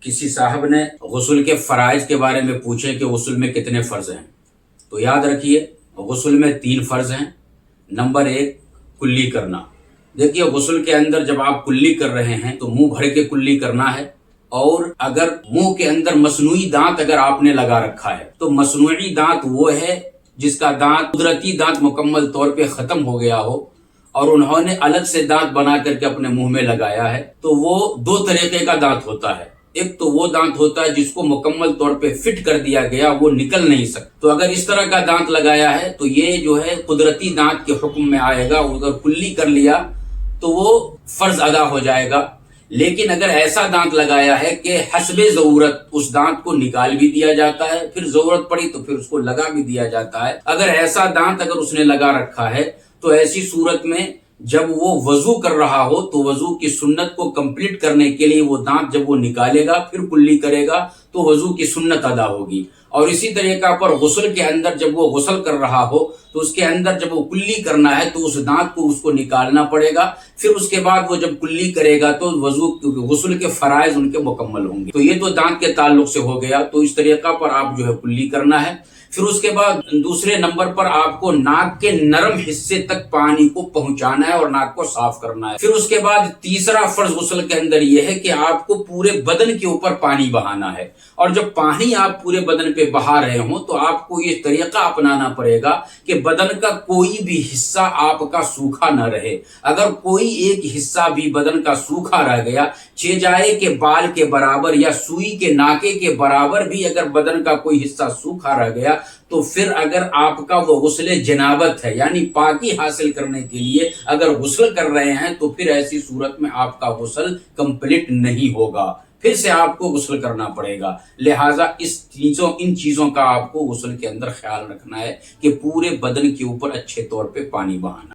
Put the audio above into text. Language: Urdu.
کسی صاحب نے غسل کے فرائض کے بارے میں پوچھے کہ غسل میں کتنے فرض ہیں، تو یاد رکھیے غسل میں 3 فرض ہیں۔ نمبر 1 کلی کرنا۔ دیکھیے غسل کے اندر جب آپ کلی کر رہے ہیں تو منہ بھر کے کلی کرنا ہے، اور اگر منہ کے اندر مصنوعی دانت اگر آپ نے لگا رکھا ہے تو مصنوعی دانت وہ ہے جس کا دانت قدرتی دانت مکمل طور پہ ختم ہو گیا ہو اور انہوں نے الگ سے دانت بنا کر کے اپنے منہ میں لگایا ہے، تو وہ 2 طریقے کا دانت ہوتا ہے۔ ایک تو وہ دانت ہوتا ہے جس کو مکمل طور پہ فٹ کر دیا گیا، وہ نکل نہیں سکتا، تو اگر اس طرح کا دانت لگایا ہے تو یہ جو ہے قدرتی دانت کے حکم میں آئے گا، اگر کلی کر لیا تو وہ فرض ادا ہو جائے گا۔ لیکن اگر ایسا دانت لگایا ہے کہ حسب ضرورت اس دانت کو نکال بھی دیا جاتا ہے، پھر ضرورت پڑی تو پھر اس کو لگا بھی دیا جاتا ہے، اگر ایسا دانت اگر اس نے لگا رکھا ہے تو ایسی صورت میں جب وہ وضو کر رہا ہو تو وضو کی سنت کو کمپلیٹ کرنے کے لیے وہ دانت جب وہ نکالے گا پھر کلی کرے گا تو وضو کی سنت ادا ہوگی۔ اور اسی طریقہ پر غسل کے اندر جب وہ غسل کر رہا ہو تو اس کے اندر جب وہ کلی کرنا ہے تو اس دانت کو اس کو نکالنا پڑے گا، پھر اس کے بعد وہ جب کلی کرے گا تو غسل کے فرائض ان کے مکمل ہوں گے۔ تو یہ تو دانت کے تعلق سے ہو گیا، تو اس طریقہ پر آپ جو ہے کلی کرنا ہے۔ پھر اس کے بعد دوسرے نمبر پر آپ کو ناک کے نرم حصے تک پانی کو پہنچانا ہے اور ناک کو صاف کرنا ہے۔ پھر اس کے بعد تیسرا فرض غسل کے اندر یہ ہے کہ آپ کو پورے بدن کے اوپر پانی بہانا ہے، اور جب پانی آپ پورے بدن پہ بہا رہے ہوں تو آپ کو یہ طریقہ اپنانا پڑے گا کہ بدن کا کوئی بھی حصہ آپ کا سوکھا نہ رہے۔ اگر کوئی ایک حصہ بھی بدن کا سوکھا رہ گیا، چیجائے کے بال کے برابر یا سوئی کے ناکے کے برابر بھی اگر بدن کا کوئی حصہ سوکھا رہ گیا، تو پھر اگر آپ کا وہ غسل جنابت ہے یعنی پاکی حاصل کرنے کے لیے اگر غسل کر رہے ہیں تو پھر ایسی صورت میں آپ کا غسل کمپلیٹ نہیں ہوگا، پھر سے آپ کو غسل کرنا پڑے گا۔ لہٰذا ان چیزوں کا آپ کو غسل کے اندر خیال رکھنا ہے کہ پورے بدن کے اوپر اچھے طور پہ پانی بہانا۔